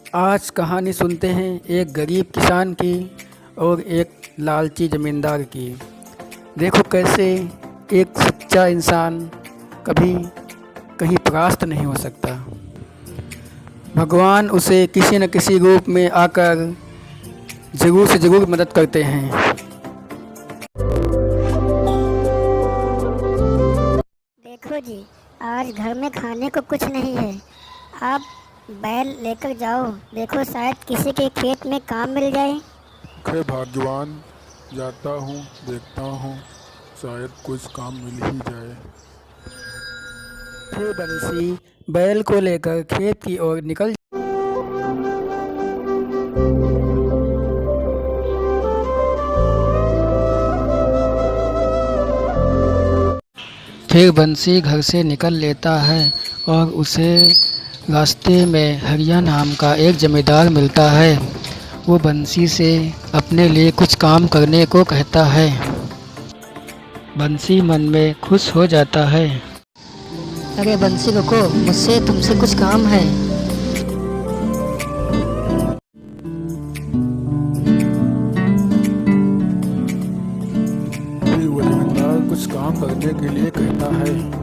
आज कहानी सुनते हैं एक गरीब किसान की और एक लालची ज़मींदार की। देखो कैसे एक सच्चा इंसान कभी कहीं परास्त नहीं हो सकता। भगवान उसे किसी न किसी रूप में आकर ज़रूर से ज़रूर मदद करते हैं। देखो जी, आज घर में खाने को कुछ नहीं है। आप बैल लेकर जाओ, देखो शायद किसी के खेत में काम मिल जाए। है भाग्यवान, जाता हूँ देखता हूँ, शायद कुछ काम मिल ही जाए। फिर बंसी बैल को लेकर खेत की ओर निकल। फिर बंसी घर से निकल लेता है और उसे रास्ते में हरिया नाम का एक जमींदार मिलता है। वो बंसी से अपने लिए कुछ काम करने को कहता है। बंसी मन में खुश हो जाता है। अरे बंसी रुको, मुझसे तुमसे कुछ काम है। फिर वो जमींदार कुछ काम करने के लिए कहता है।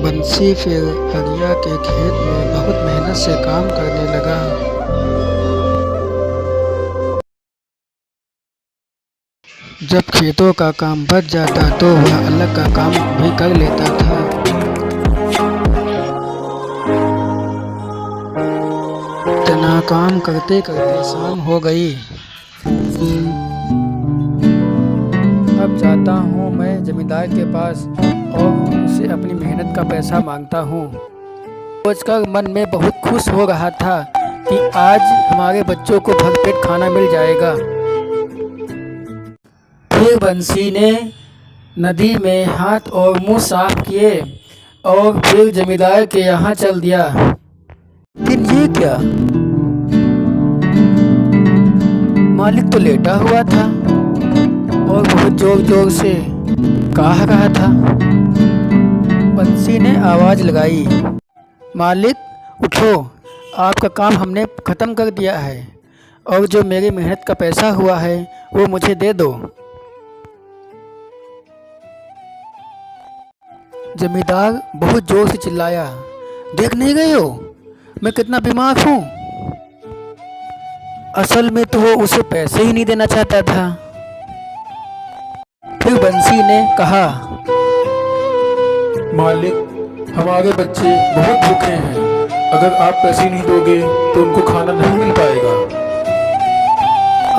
बंसी फिर हरिया के खेत में बहुत मेहनत से काम करने लगा। जब खेतों का काम बच जाता तो वह अलग का काम भी कर लेता था। इतना काम करते करते शाम हो गई। अब जाता हूँ मैं जमींदार के पास और उससे अपनी मेहनत का पैसा मांगता हूँ। सोचकर मन में बहुत खुश हो रहा था कि आज हमारे बच्चों को भरपेट खाना मिल जाएगा। फिर बंसी ने नदी में हाथ और मुंह साफ किए और फिर जमींदार के यहाँ चल दिया। लेकिन ये क्या, मालिक तो लेटा हुआ था और बहुत जोर जोर से कहा रहा था। बंसी ने आवाज़ लगाई, मालिक उठो, आपका काम हमने ख़त्म कर दिया है और जो मेरी मेहनत का पैसा हुआ है वो मुझे दे दो। जमींदार बहुत जोर से चिल्लाया, देख नहीं गए हो मैं कितना बीमार हूँ। असल में तो वो उसे पैसे ही नहीं देना चाहता था। फिर बंसी ने कहा, मालिक, हमारे बच्चे बहुत भूखे हैं, अगर आप पैसे नहीं दोगे तो उनको खाना नहीं मिल पाएगा।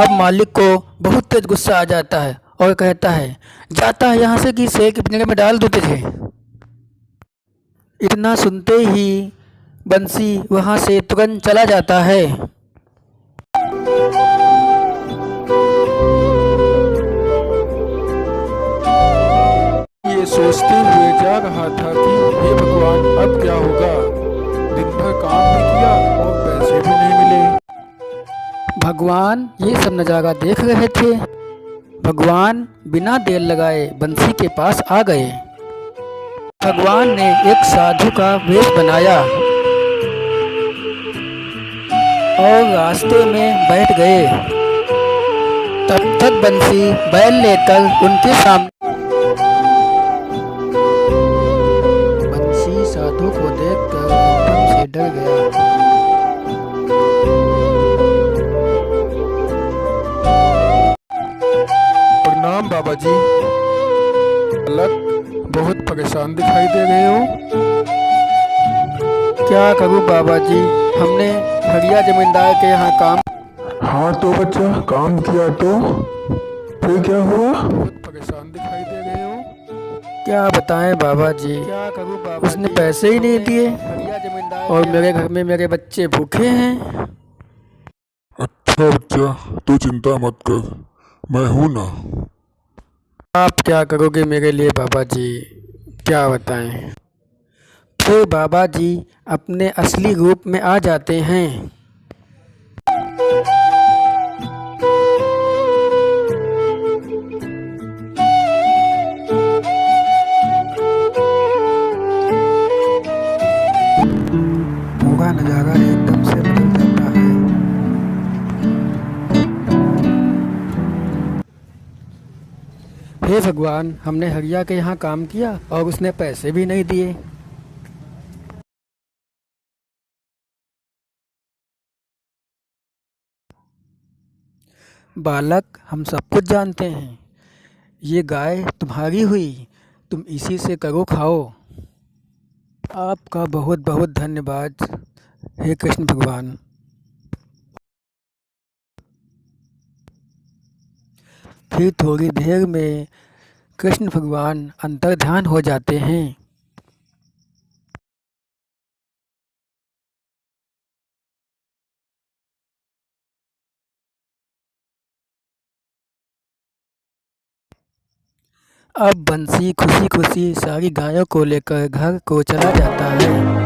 अब मालिक को बहुत तेज गुस्सा आ जाता है और कहता है, जाता है यहाँ से कि शेर के पिंजरे में डाल दो तुझे। इतना सुनते ही बंसी वहाँ से तुरंत चला जाता है। ये सोचते हुए जा रहा था कि हे भगवान, अब क्या होगा। दिन भर काम भी किया और पैसे भी नहीं मिले। भगवान ये सब नज़ारा देख रहे थे। भगवान बिना देर लगाए बंसी के पास आ गए। भगवान ने एक साधु का वेश बनाया और रास्ते में बैठ गए। तब तक बंसी बैल लेकर उनके सामने। बंसी साधु को देखकर एकदम से डर गया। प्रणाम बाबा जी। अलग बहुत परेशान दिखाई दे रहे हो। क्या करूं बाबा जी, हमने हरिया जमींदार के यहाँ काम। हाँ तो बच्चा, काम किया तो फिर क्या हुआ। बहुत परेशान दिखाई दे रहे हो। क्या बताएं बाबा जी, क्या करूं बाबा उसने जी? पैसे ही नहीं दिए और मेरे घर में मेरे बच्चे भूखे हैं। अच्छा बच्चा, तू चिंता मत कर, मैं हूँ ना। आप क्या करोगे मेरे लिए बाबा जी, क्या बताएं। फिर बाबा जी अपने असली रूप में आ जाते हैं। हे भगवान, हमने हरिया के यहाँ काम किया और उसने पैसे भी नहीं दिए। बालक, हम सब कुछ जानते हैं। ये गाय तुम्हारी हुई, तुम इसी से करो खाओ। आपका बहुत बहुत धन्यवाद हे कृष्ण भगवान। फिर थोड़ी देर में कृष्ण भगवान अंतर्ध्यान हो जाते हैं। अब बंसी खुशी खुशी सारी गायों को लेकर घर को चला जाता है।